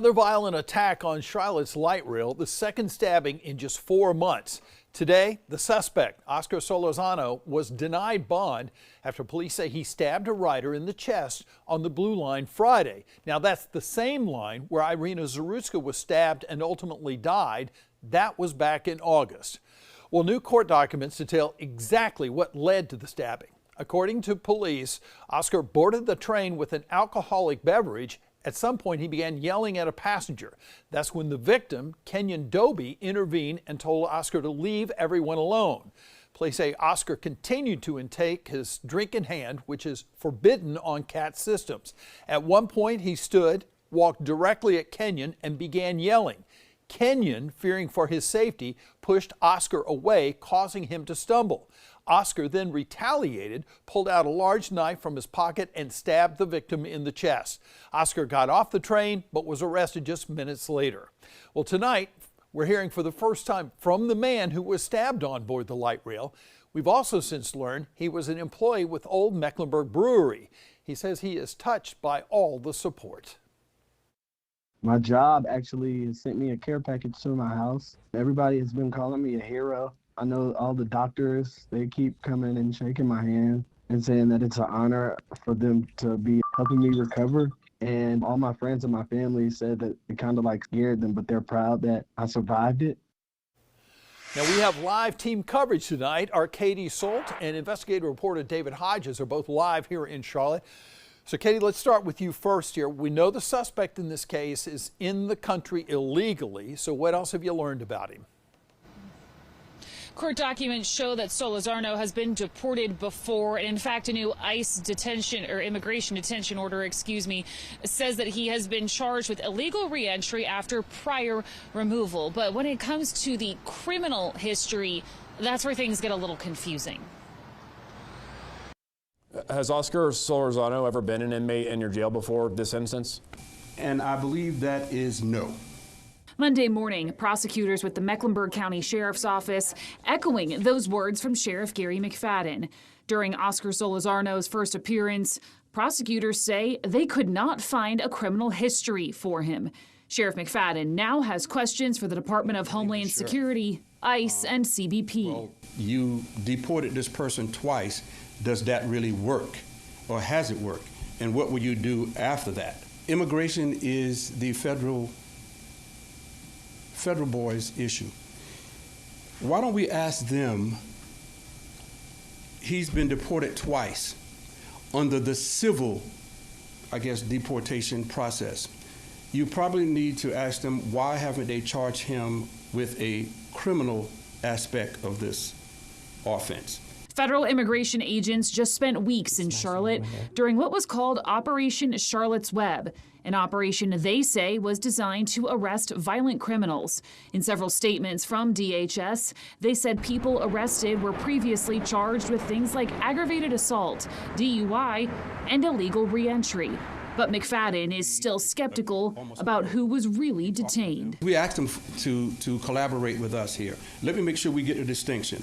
Another violent attack on Charlotte's light rail, the second stabbing in just 4 months. Today, the suspect, Oscar Solorzano, was denied bond after police say he stabbed a rider in the chest on the Blue Line Friday. Now, that's the same line where Irina Zarutska was stabbed and ultimately died. That was back in August. Well, new court documents detail exactly what led to the stabbing. According to police, Oscar boarded the train with an alcoholic beverage. At some point, he began yelling at a passenger. That's when the victim, Kenyon Doby, intervened and told Oscar to leave everyone alone. Police say Oscar continued to intake his drink in hand, which is forbidden on CAT systems. At one point, he stood, walked directly at Kenyon, and began yelling. Kenyon, fearing for his safety, pushed Oscar away, causing him to stumble. Oscar then retaliated, pulled out a large knife from his pocket, and stabbed the victim in the chest. Oscar got off the train, but was arrested just minutes later. Well, tonight, we're hearing for the first time from the man who was stabbed on board the light rail. We've also since learned he was an employee with Old Mecklenburg Brewery. He says he is touched by all the support. My job actually sent me a care package to my house. Everybody has been calling me a hero. I know all the doctors, they keep coming and shaking my hand and saying that it's an honor for them to be helping me recover. And all my friends and my family said that it kind of like scared them, but they're proud that I survived it. Now, we have live team coverage tonight. Our Katie Solt and investigative reporter David Hodges are both live here in Charlotte. So, Katie, let's start with you first here. We know the suspect in this case is in the country illegally. So what else have you learned about him? Court documents show that Solorzano has been deported before. And in fact, a new ICE detention or immigration detention order, says that he has been charged with illegal reentry after prior removal. But when it comes to the criminal history, that's where things get a little confusing. Has Oscar Solorzano ever been an inmate in your jail before this instance? And I believe that is no. Monday morning, prosecutors with the Mecklenburg County Sheriff's Office echoing those words from Sheriff Gary McFadden. During Oscar Solorzano's first appearance, prosecutors say they could not find a criminal history for him. Sheriff McFadden now has questions for the Department of Homeland Security, ICE, and CBP. Well, you deported this person twice. Does that really work, or has it worked? And what will you do after that? Immigration is the federal board's issue. Why don't we ask them? He's been deported twice under the civil, deportation process. You probably need to ask them, why haven't they charged him with a criminal aspect of this offense? Federal immigration agents just spent weeks in Charlotte during what was called Operation Charlotte's Web, an operation they say was designed to arrest violent criminals. In several statements from DHS, they said people arrested were previously charged with things like aggravated assault, DUI, and illegal reentry. But McFadden is still skeptical about who was really detained. We asked them to collaborate with us here. Let me make sure we get a distinction.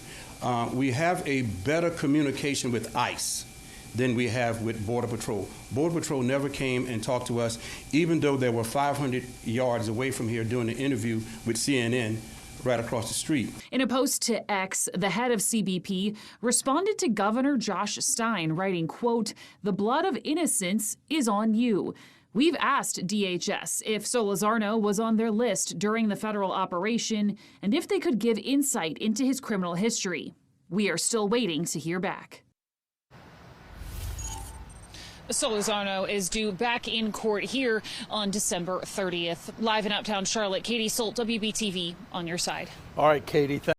We have a better communication with ICE than we have with Border Patrol. Border Patrol never came and talked to us, even though they were 500 yards away from here doing an interview with CNN right across the street. In a post to X, the head of CBP responded to Governor Josh Stein, writing, quote, "The blood of innocence is on you." We've asked DHS if Solorzano was on their list during the federal operation and if they could give insight into his criminal history. We are still waiting to hear back. Solorzano is due back in court here on December 30th. Live in Uptown Charlotte, Katie Solt, WBTV, on your side. All right, Katie.